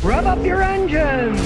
Rev up your engines!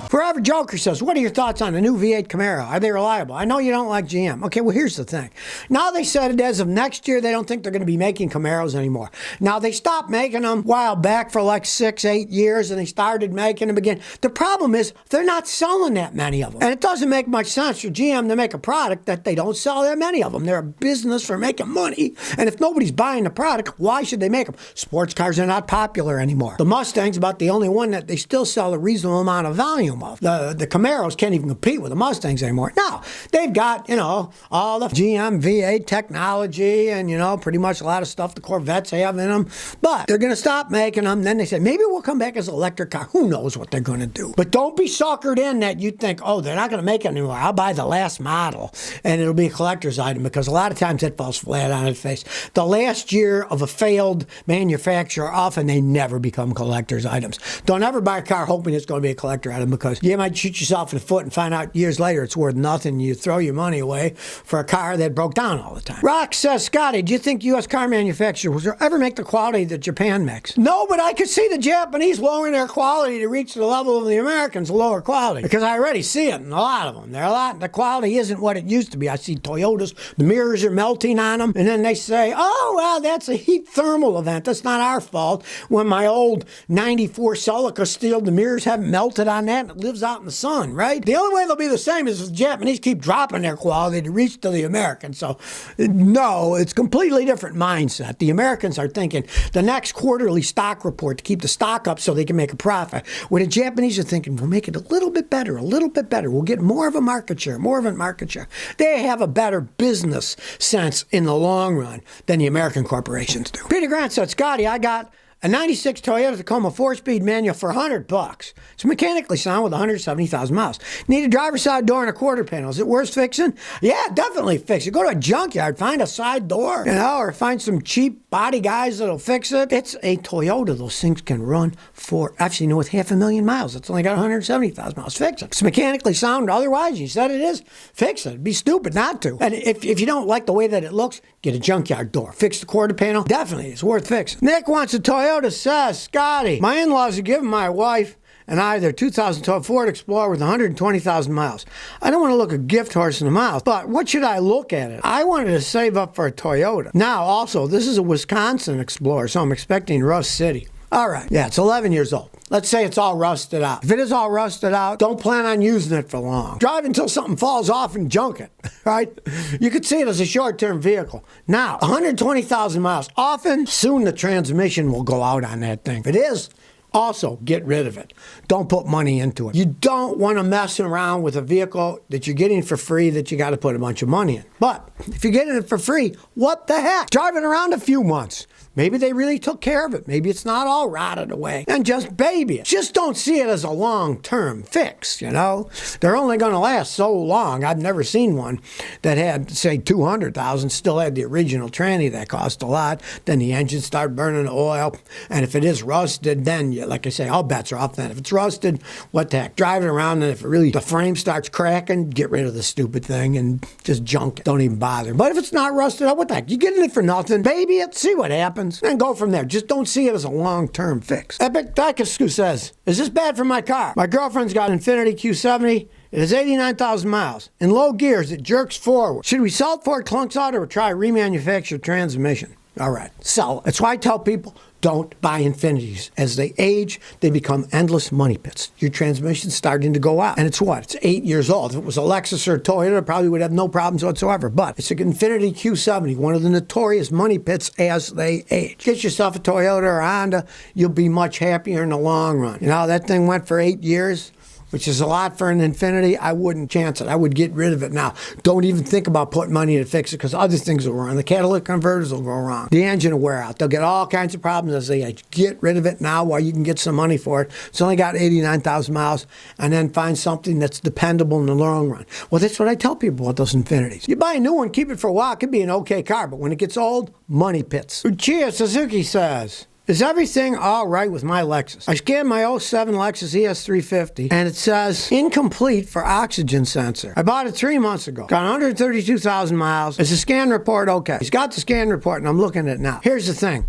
Forever Joker says, what are your thoughts on the new V8 Camaro? Are they reliable? I know you don't like GM. Okay, well, here's the thing. Now they said as of next year, they don't think they're going to be making Camaros anymore. Now, they stopped making them a while back for like 6-8 years, and they started making them again. The problem is they're not selling that many of them. And it doesn't make much sense for GM to make a product that they don't sell that many of them. They're a business for making money. And if nobody's buying the product, why should they make them? Sports cars are not popular anymore. The Mustang's about the only one that they still sell a reasonable amount of volume of. The Camaros can't even compete with the Mustangs anymore. Now, they've got, all the GM V8 technology and, pretty much a lot of stuff the Corvettes have in them. But they're going to stop making them. Then they say, maybe we'll come back as an electric car. Who knows what they're going to do? But don't be suckered in that you think, oh, they're not going to make it anymore. I'll buy the last model and it'll be a collector's item, because a lot of times that falls flat on its face. The last year of a failed manufacturer, often they never become collector's items. Don't ever buy a car hoping it's going to be a collector item, because you might shoot yourself in the foot and find out years later it's worth nothing. You throw your money away for a car that broke down all the time. Rock says, Scotty, do you think U.S. car manufacturers will ever make the quality that Japan makes? No, but I could see the Japanese lowering their quality to reach the level of the Americans' lower quality, because I already see it in a lot of them. The quality isn't what it used to be. I see Toyotas, the mirrors are melting on them, and then they say, oh, well, that's a heat thermal event. That's not our fault. When my old 94 Celica steel, the mirrors haven't melted on that, and it lives out in the sun, right? The only way they'll be the same is if the Japanese keep dropping their quality to reach to the Americans. So, no, it's completely different mindset. The Americans are thinking the next quarterly stock report to keep the stock up so they can make a profit. Where the Japanese are thinking, we'll make it a little bit better, a little bit better. We'll get more of a market share, more of a market share. They have a better business sense in the long run than the American corporations do. Peter Grant said, Scotty, I got a 96 Toyota Tacoma 4-speed manual for $100. It's mechanically sound with 170,000 miles. Need a driver's side door and a quarter panel. Is it worth fixing? Yeah, definitely fix it. Go to a junkyard, find a side door, or find some cheap body guys that'll fix it. It's a Toyota. Those things can run for, actually, with 500,000 miles. It's only got 170,000 miles. Fix it. It's mechanically sound. Otherwise, you said it is. Fix it. It'd be stupid not to. And if you don't like the way that it looks, get a junkyard door. Fix the quarter panel. Definitely, it's worth fixing. Nick wants a Toyota. Says, Scotty, my in-laws have given my wife and I their 2012 Ford Explorer with 120,000 miles. I don't want to look a gift horse in the mouth, but what should I look at it? I wanted to save up for a Toyota. Now, also, this is a Wisconsin Explorer, so I'm expecting Rust City. All right, yeah, it's 11 years old. Let's say it's all rusted out. If it is all rusted out, don't plan on using it for long. Drive until something falls off and junk it, right? You could see it as a short-term vehicle. Now, 120,000 miles. Often, soon the transmission will go out on that thing. If it is, also get rid of it. Don't put money into it. You don't want to mess around with a vehicle that you're getting for free that you got to put a bunch of money in. But if you're getting it for free, what the heck? Drive it around a few months. Maybe they really took care of it. Maybe it's not all rotted away. And just baby it. Just don't see it as a long-term fix, They're only going to last so long. I've never seen one that had, say, 200,000, still had the original tranny that cost a lot. Then the engine started burning oil. And if it is rusted, then, like I say, all bets are off then. If it's rusted, what the heck? Drive it around, and if it really, the frame starts cracking, get rid of the stupid thing and just junk it. Don't even bother. But if it's not rusted up, what the heck? You're getting it for nothing. Baby it, see what happens. And go from there. Just don't see it as a long-term fix. Epic Dacuscu says, is this bad for my car? My girlfriend's got an Infiniti Q70. It has 89,000 miles. In low gears, it jerks forward. Should we sell it before it clunks out, or try a remanufactured transmission? All right, sell it. That's why I tell people, don't buy Infinitis. As they age, they become endless money pits. Your transmission's starting to go out. And it's what? It's 8 years old. If it was a Lexus or a Toyota, it probably would have no problems whatsoever. But it's an Infiniti Q70, one of the notorious money pits as they age. Get yourself a Toyota or a Honda, you'll be much happier in the long run. That thing went for 8 years, which is a lot for an Infiniti. I wouldn't chance it. I would get rid of it now. Don't even think about putting money to fix it, because other things will go wrong. The catalytic converters will go wrong. The engine will wear out. They'll get all kinds of problems as they age. Get rid of it now while you can get some money for it. It's only got 89,000 miles, and then find something that's dependable in the long run. Well, that's what I tell people about those Infinitis. You buy a new one, keep it for a while. It could be an okay car, but when it gets old, money pits. Uchiha Suzuki says, Is everything all right with my Lexus? I scanned my '07 Lexus ES350 and it says incomplete for oxygen sensor. I bought it 3 months ago. Got 132,000 miles. Is the scan report okay? He's got the scan report and I'm looking at it now. Here's the thing.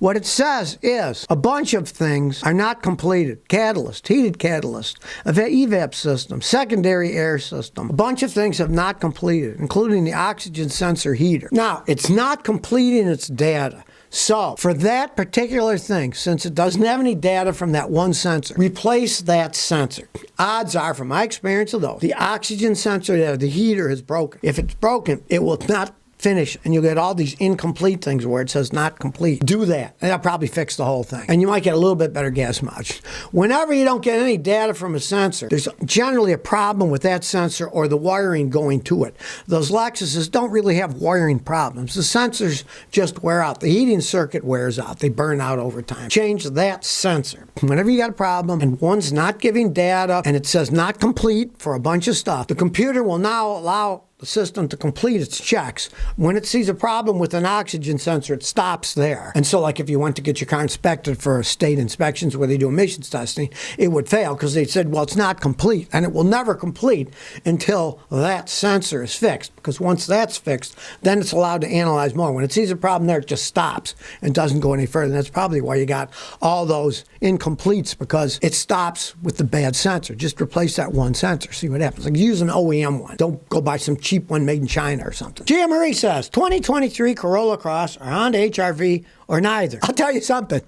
What it says is a bunch of things are not completed. Catalyst, heated catalyst, evap system, secondary air system. A bunch of things have not completed, including the oxygen sensor heater. Now, it's not completing its data. So, for that particular thing, since it doesn't have any data from that one sensor, replace that sensor. Odds are, from my experience of those, the oxygen sensor, the heater is broken. If it's broken, it will not finish, and you'll get all these incomplete things where it says not complete. Do that, and that'll probably fix the whole thing. And you might get a little bit better gas mileage. Whenever you don't get any data from a sensor, there's generally a problem with that sensor or the wiring going to it. Those Lexuses don't really have wiring problems. The sensors just wear out. The heating circuit wears out. They burn out over time. Change that sensor. Whenever you got a problem and one's not giving data and it says not complete for a bunch of stuff, the computer will now allow the system to complete its checks. When it sees a problem with an oxygen sensor, it stops there. And so, like if you went to get your car inspected for state inspections where they do emissions testing, it would fail because they said, well, it's not complete. And it will never complete until that sensor is fixed. Because once that's fixed, then it's allowed to analyze more. When it sees a problem there, it just stops and doesn't go any further. And that's probably why you got all those incompletes, because it stops with the bad sensor. Just replace that one sensor. See what happens. Like use an OEM one. Don't go buy some cheap one made in China or something. Gia Marie says, 2023 Corolla Cross or Honda HR-V or neither. I'll tell you something.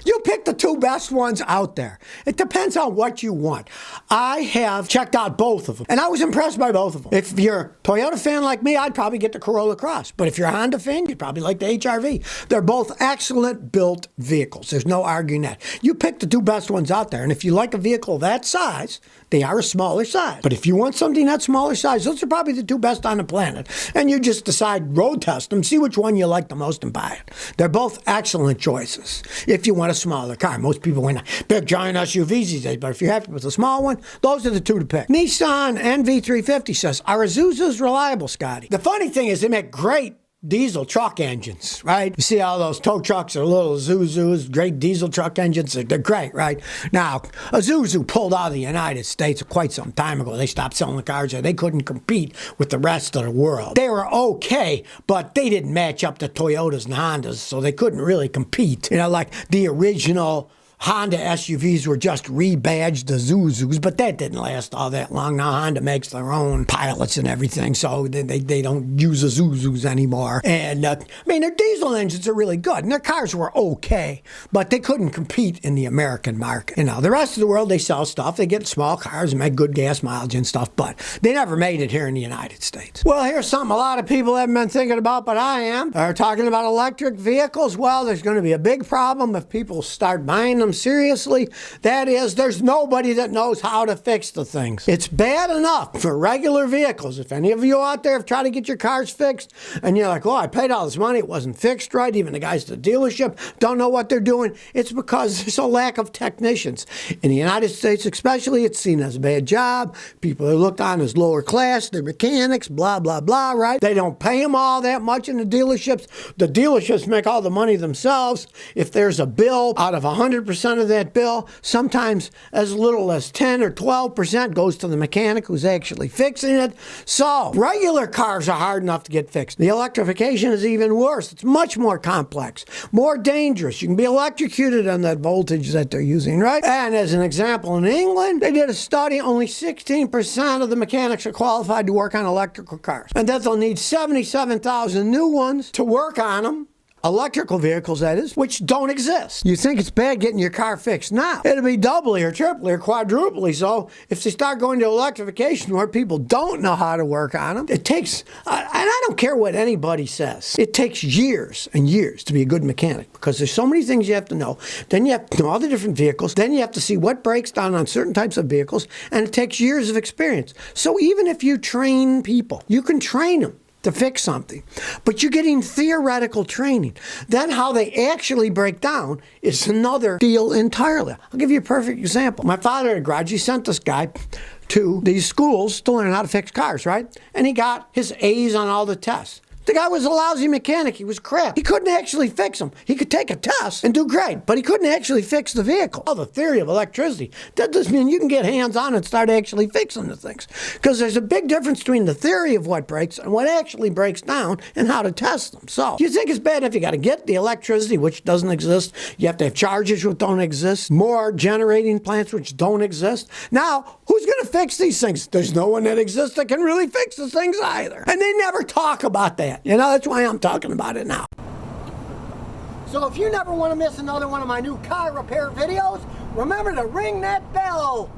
You pick the two best ones out there. It depends on what you want. I have checked out both of them, and I was impressed by both of them. If you're a Toyota fan like me, I'd probably get the Corolla Cross. But if you're a Honda fan, you'd probably like the HR-V. They're both excellent built vehicles. There's no arguing that. You pick the two best ones out there, and if you like a vehicle that size, they are a smaller size. But if you want something that smaller size, those are probably the two best on the planet. And you just decide, road test them, see which one you like the most and buy it. They're both excellent choices if you want a smaller car. Most people want big giant SUVs these days, but if you're happy with a small one, those are the two to pick. Nissan NV350 says, are Isuzus reliable, Scotty? The funny thing is they make great diesel truck engines, right? You see all those tow trucks are little Isuzus, great diesel truck engines. They're great, right? Now, Isuzu pulled out of the United States quite some time ago. They stopped selling the cars there. They couldn't compete with the rest of the world. They were okay, but they didn't match up to Toyotas and Hondas, so they couldn't really compete. You know, like the original Honda SUVs were just rebadged Isuzus, but that didn't last all that long. Now Honda makes their own pilots and everything, so they don't use Isuzus anymore. And I mean, their diesel engines are really good, and their cars were okay, but they couldn't compete in the American market. You know, the rest of the world, they sell stuff. They get small cars and make good gas mileage and stuff, but they never made it here in the United States. Well, here's something a lot of people haven't been thinking about, but I am. They're talking about electric vehicles. Well, there's going to be a big problem if people start buying them seriously. That is, there's nobody that knows how to fix the things. It's bad enough for regular vehicles. If any of you out there have tried to get your cars fixed and you're like, oh, I paid all this money, it wasn't fixed right, even the guys at the dealership don't know what they're doing, it's because there's a lack of technicians. In the United States especially, it's seen as a bad job. People are looked on as lower class. They're mechanics, blah, blah, blah, right? They don't pay them all that much in the dealerships. The dealerships make all the money themselves. If there's a bill, out of 100% of that bill, sometimes as little as 10 or 12% goes to the mechanic who's actually fixing it. So regular cars are hard enough to get fixed. The electrification is even worse. It's much more complex, more dangerous. You can be electrocuted on that voltage that they're using, right? And as an example, in England, they did a study, only 16% of the mechanics are qualified to work on electrical cars. And that they'll need 77,000 new ones to work on them. Electrical vehicles, that is, which don't exist. You think it's bad getting your car fixed now. It'll be doubly or triply or quadruply so if they start going to electrification where people don't know how to work on them. It takes, and I don't care what anybody says, it takes years and years to be a good mechanic because there's so many things you have to know. Then you have to know all the different vehicles. Then you have to see what breaks down on certain types of vehicles, and it takes years of experience. So even if you train people, you can train them to fix something, but you're getting theoretical training. Then how they actually break down is another deal entirely. I'll give you a perfect example. My father had a garage. He sent this guy to these schools to learn how to fix cars, right? And he got his A's on all the tests. The guy was a lousy mechanic. He was crap. He couldn't actually fix them. He could take a test and do great, but he couldn't actually fix the vehicle. Oh, the theory of electricity. That doesn't mean you can get hands-on and start actually fixing the things. Because there's a big difference between the theory of what breaks and what actually breaks down and how to test them. So, you think it's bad if you got to get the electricity, which doesn't exist. You have to have chargers which don't exist. More generating plants which don't exist. Now, who's going to fix these things? There's no one that exists that can really fix the things either. And they never talk about that. You know, that's why I'm talking about it now. So if you never want to miss another one of my new car repair videos, remember to ring that bell.